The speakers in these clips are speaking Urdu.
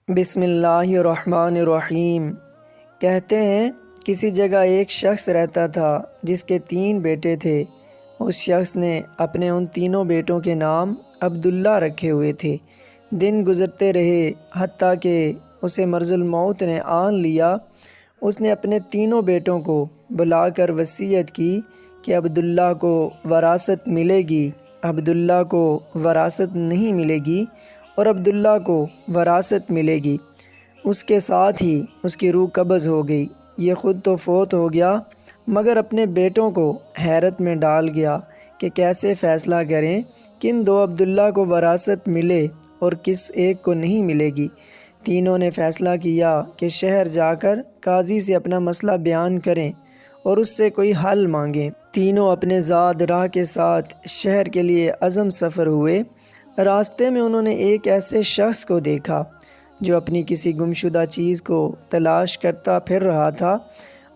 بسم اللہ الرحمن الرحیم۔ کہتے ہیں کسی جگہ ایک شخص رہتا تھا جس کے 3 بیٹے تھے۔ اس شخص نے اپنے ان تینوں بیٹوں کے نام عبداللہ رکھے ہوئے تھے۔ دن گزرتے رہے حتیٰ کہ اسے مرض الموت نے آن لیا۔ اس نے اپنے تینوں بیٹوں کو بلا کر وصیت کی کہ عبداللہ کو وراثت ملے گی، عبداللہ کو وراثت نہیں ملے گی اور عبداللہ کو وراثت ملے گی۔ اس کے ساتھ ہی اس کی روح قبض ہو گئی۔ یہ خود تو فوت ہو گیا مگر اپنے بیٹوں کو حیرت میں ڈال گیا کہ کیسے فیصلہ کریں، کن 2 عبداللہ کو وراثت ملے اور کس ایک کو نہیں ملے گی۔ تینوں نے فیصلہ کیا کہ شہر جا کر قاضی سے اپنا مسئلہ بیان کریں اور اس سے کوئی حل مانگیں۔ تینوں اپنے زاد راہ کے ساتھ شہر کے لیے عزم سفر ہوئے۔ راستے میں انہوں نے ایک ایسے شخص کو دیکھا جو اپنی کسی گمشدہ چیز کو تلاش کرتا پھر رہا تھا۔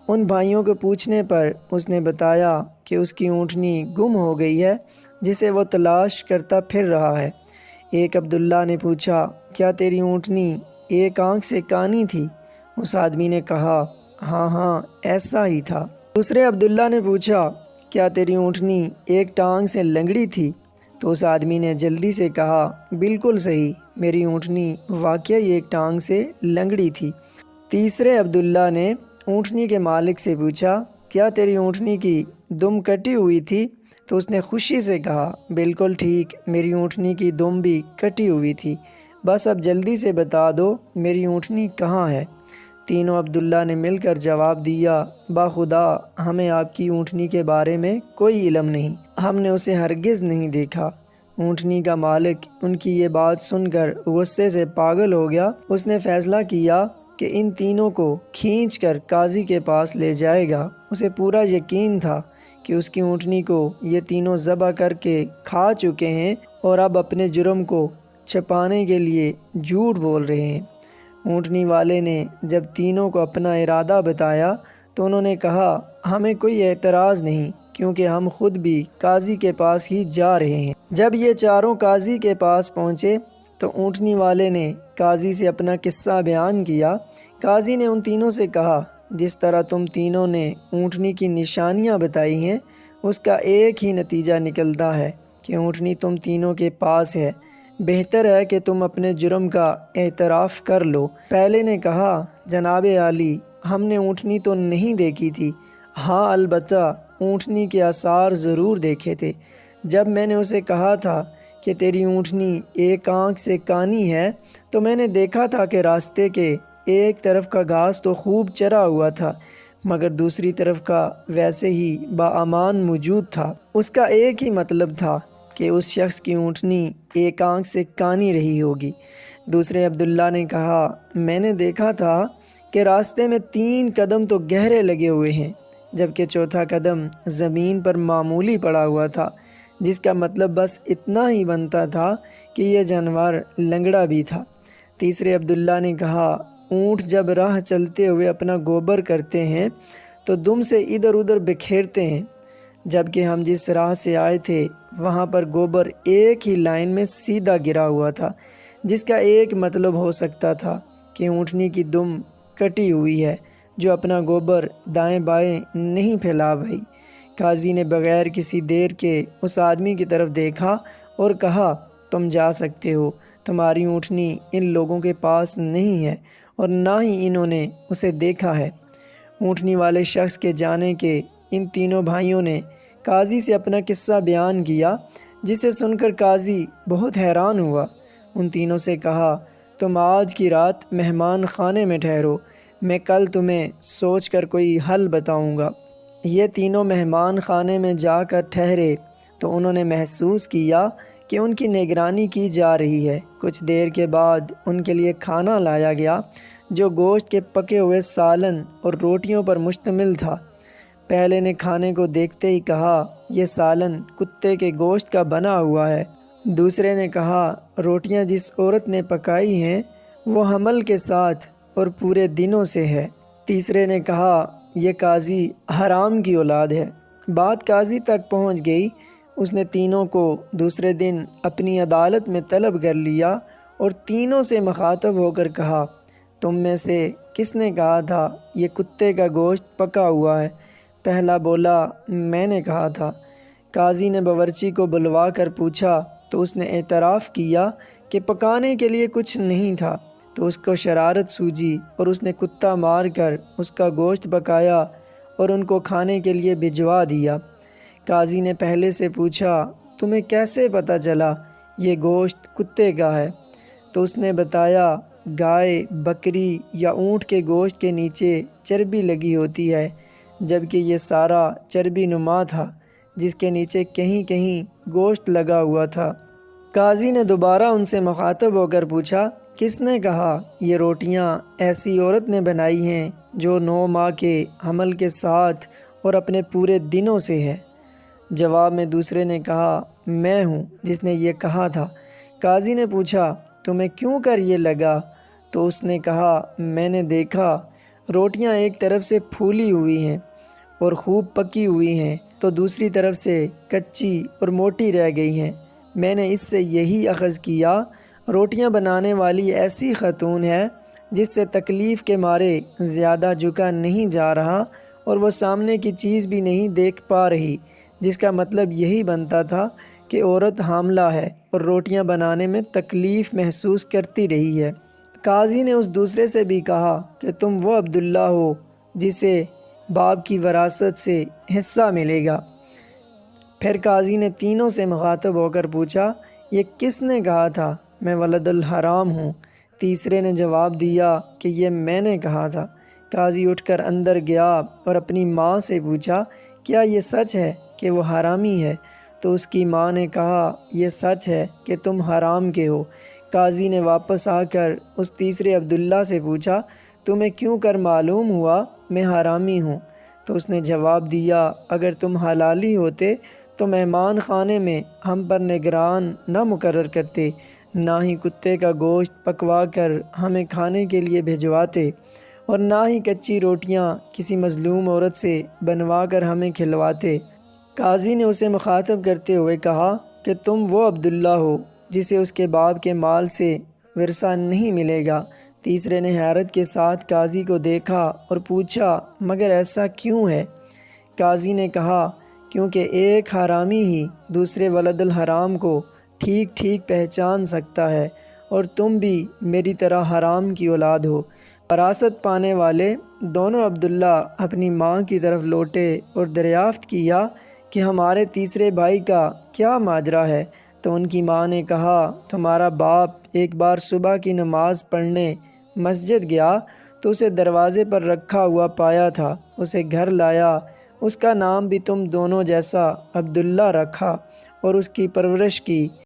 ان بھائیوں کو پوچھنے پر اس نے بتایا کہ اس کی اونٹنی گم ہو گئی ہے جسے وہ تلاش کرتا پھر رہا ہے۔ ایک عبداللہ نے پوچھا، کیا تیری اونٹنی ایک آنکھ سے کانی تھی؟ اس آدمی نے کہا، ہاں ایسا ہی تھا۔ دوسرے عبداللہ نے پوچھا، کیا تیری اونٹنی ایک ٹانگ سے لنگڑی تھی؟ تو اس آدمی نے جلدی سے کہا، بالکل صحیح، میری اونٹنی واقعی ایک ٹانگ سے لنگڑی تھی۔ تیسرے عبداللہ نے اونٹنی کے مالک سے پوچھا، کیا تیری اونٹنی کی دم کٹی ہوئی تھی؟ تو اس نے خوشی سے کہا، بالکل ٹھیک، میری اونٹنی کی دم بھی کٹی ہوئی تھی، بس اب جلدی سے بتا دو میری اونٹنی کہاں ہے؟ تینوں عبداللہ نے مل کر جواب دیا، باخدا ہمیں آپ کی اونٹنی کے بارے میں کوئی علم نہیں، ہم نے اسے ہرگز نہیں دیکھا۔ اونٹنی کا مالک ان کی یہ بات سن کر غصے سے پاگل ہو گیا۔ اس نے فیصلہ کیا کہ ان تینوں کو کھینچ کر قاضی کے پاس لے جائے گا۔ اسے پورا یقین تھا کہ اس کی اونٹنی کو یہ تینوں ذبح کر کے کھا چکے ہیں اور اب اپنے جرم کو چھپانے کے لیے جھوٹ بول رہے ہیں۔ اونٹنی والے نے جب تینوں کو اپنا ارادہ بتایا تو انہوں نے کہا، ہمیں کوئی اعتراض نہیں کیونکہ ہم خود بھی قاضی کے پاس ہی جا رہے ہیں۔ جب یہ چاروں قاضی کے پاس پہنچے تو اونٹنی والے نے قاضی سے اپنا قصہ بیان کیا۔ قاضی نے ان تینوں سے کہا، جس طرح تم تینوں نے اونٹنی کی نشانیاں بتائی ہیں اس کا ایک ہی نتیجہ نکلتا ہے کہ اونٹنی تم تینوں کے پاس ہے۔ بہتر ہے کہ تم اپنے جرم کا اعتراف کر لو۔ پہلے نے کہا، جناب عالی، ہم نے اونٹنی تو نہیں دیکھی تھی، ہاں البتہ اونٹنی کے آثار ضرور دیکھے تھے۔ جب میں نے اسے کہا تھا کہ تیری اونٹنی ایک آنکھ سے کانی ہے تو میں نے دیکھا تھا کہ راستے کے ایک طرف کا گھاس تو خوب چرا ہوا تھا مگر دوسری طرف کا ویسے ہی باامان موجود تھا۔ اس کا ایک ہی مطلب تھا کہ اس شخص کی اونٹنی ایک آنکھ سے کانی رہی ہوگی۔ دوسرے عبداللہ نے کہا، میں نے دیکھا تھا کہ راستے میں 3 قدم تو گہرے لگے ہوئے ہیں جبکہ چوتھا قدم زمین پر معمولی پڑا ہوا تھا، جس کا مطلب بس اتنا ہی بنتا تھا کہ یہ جانور لنگڑا بھی تھا۔ تیسرے عبداللہ نے کہا، اونٹ جب راہ چلتے ہوئے اپنا گوبر کرتے ہیں تو دم سے ادھر ادھر بکھیرتے ہیں، جبکہ ہم جس راہ سے آئے تھے وہاں پر گوبر ایک ہی لائن میں سیدھا گرا ہوا تھا، جس کا ایک مطلب ہو سکتا تھا کہ اونٹنی کی دم کٹی ہوئی ہے جو اپنا گوبر دائیں بائیں نہیں پھیلا بھائی۔ قاضی نے بغیر کسی دیر کے اس آدمی کی طرف دیکھا اور کہا، تم جا سکتے ہو، تمہاری اونٹنی ان لوگوں کے پاس نہیں ہے اور نہ ہی انہوں نے اسے دیکھا ہے۔ اونٹنی والے شخص کے جانے کے ان تینوں بھائیوں نے قاضی سے اپنا قصہ بیان کیا، جسے سن کر قاضی بہت حیران ہوا۔ ان تینوں سے کہا، تم آج کی رات مہمان خانے میں ٹھہرو، میں کل تمہیں سوچ کر کوئی حل بتاؤں گا۔ یہ تینوں مہمان خانے میں جا کر ٹھہرے تو انہوں نے محسوس کیا کہ ان کی نگرانی کی جا رہی ہے۔ کچھ دیر کے بعد ان کے لیے کھانا لایا گیا جو گوشت کے پکے ہوئے سالن اور روٹیوں پر مشتمل تھا۔ پہلے نے کھانے کو دیکھتے ہی کہا، یہ سالن کتے کے گوشت کا بنا ہوا ہے۔ دوسرے نے کہا، روٹیاں جس عورت نے پکائی ہیں وہ حمل کے ساتھ اور پورے دنوں سے ہے۔ تیسرے نے کہا، یہ قاضی حرام کی اولاد ہے۔ بات قاضی تک پہنچ گئی۔ اس نے تینوں کو دوسرے دن اپنی عدالت میں طلب کر لیا اور تینوں سے مخاطب ہو کر کہا، تم میں سے کس نے کہا تھا یہ کتے کا گوشت پکا ہوا ہے؟ پہلا بولا، میں نے کہا تھا۔ قاضی نے باورچی کو بلوا کر پوچھا تو اس نے اعتراف کیا کہ پکانے کے لیے کچھ نہیں تھا، تو اس کو شرارت سوجی اور اس نے کتا مار کر اس کا گوشت پکایا اور ان کو کھانے کے لیے بھجوا دیا۔ قاضی نے پہلے سے پوچھا، تمہیں کیسے پتہ چلا یہ گوشت کتے کا ہے؟ تو اس نے بتایا، گائے، بکری یا اونٹ کے گوشت کے نیچے چربی لگی ہوتی ہے، جبکہ یہ سارا چربی نما تھا جس کے نیچے کہیں کہیں گوشت لگا ہوا تھا۔ قاضی نے دوبارہ ان سے مخاطب ہو کر پوچھا، کس نے کہا یہ روٹیاں ایسی عورت نے بنائی ہیں جو 9 ماہ کے حمل کے ساتھ اور اپنے پورے دنوں سے ہے؟ جواب میں دوسرے نے کہا، میں ہوں جس نے یہ کہا تھا۔ قاضی نے پوچھا، تمہیں کیوں کر یہ لگا؟ تو اس نے کہا، میں نے دیکھا روٹیاں ایک طرف سے پھولی ہوئی ہیں اور خوب پکی ہوئی ہیں تو دوسری طرف سے کچی اور موٹی رہ گئی ہیں۔ میں نے اس سے یہی اخذ کیا روٹیاں بنانے والی ایسی خاتون ہے جس سے تکلیف کے مارے زیادہ جھکا نہیں جا رہا اور وہ سامنے کی چیز بھی نہیں دیکھ پا رہی، جس کا مطلب یہی بنتا تھا کہ عورت حاملہ ہے اور روٹیاں بنانے میں تکلیف محسوس کرتی رہی ہے۔ قاضی نے اس دوسرے سے بھی کہا کہ تم وہ عبداللہ ہو جسے باپ کی وراثت سے حصہ ملے گا۔ پھر قاضی نے تینوں سے مخاطب ہو کر پوچھا، یہ کس نے کہا تھا میں ولد الحرام ہوں؟ تیسرے نے جواب دیا کہ یہ میں نے کہا تھا۔ قاضی اٹھ کر اندر گیا اور اپنی ماں سے پوچھا، کیا یہ سچ ہے کہ وہ حرامی ہے؟ تو اس کی ماں نے کہا، یہ سچ ہے کہ تم حرام کے ہو۔ قاضی نے واپس آ کر اس تیسرے عبداللہ سے پوچھا، تمہیں کیوں کر معلوم ہوا میں حرامی ہوں؟ تو اس نے جواب دیا، اگر تم حلالی ہوتے تو مہمان خانے میں ہم پر نگران نہ مقرر کرتے، نہ ہی کتے کا گوشت پکوا کر ہمیں کھانے کے لیے بھجواتے، اور نہ ہی کچی روٹیاں کسی مظلوم عورت سے بنوا کر ہمیں کھلواتے۔ قاضی نے اسے مخاطب کرتے ہوئے کہا کہ تم وہ عبداللہ ہو جسے اس کے باپ کے مال سے ورثہ نہیں ملے گا۔ تیسرے نے حیرت کے ساتھ قاضی کو دیکھا اور پوچھا، مگر ایسا کیوں ہے؟ قاضی نے کہا، کیونکہ ایک حرامی ہی دوسرے ولد الحرام کو ٹھیک ٹھیک پہچان سکتا ہے، اور تم بھی میری طرح حرام کی اولاد ہو۔ وراثت پانے والے دونوں عبداللہ اپنی ماں کی طرف لوٹے اور دریافت کیا کہ ہمارے تیسرے بھائی کا کیا ماجرا ہے؟ تو ان کی ماں نے کہا، تمہارا باپ ایک بار صبح کی نماز پڑھنے مسجد گیا تو اسے دروازے پر رکھا ہوا پایا تھا، اسے گھر لایا، اس کا نام بھی تم دونوں جیسا عبداللہ رکھا اور اس کی پرورش کی۔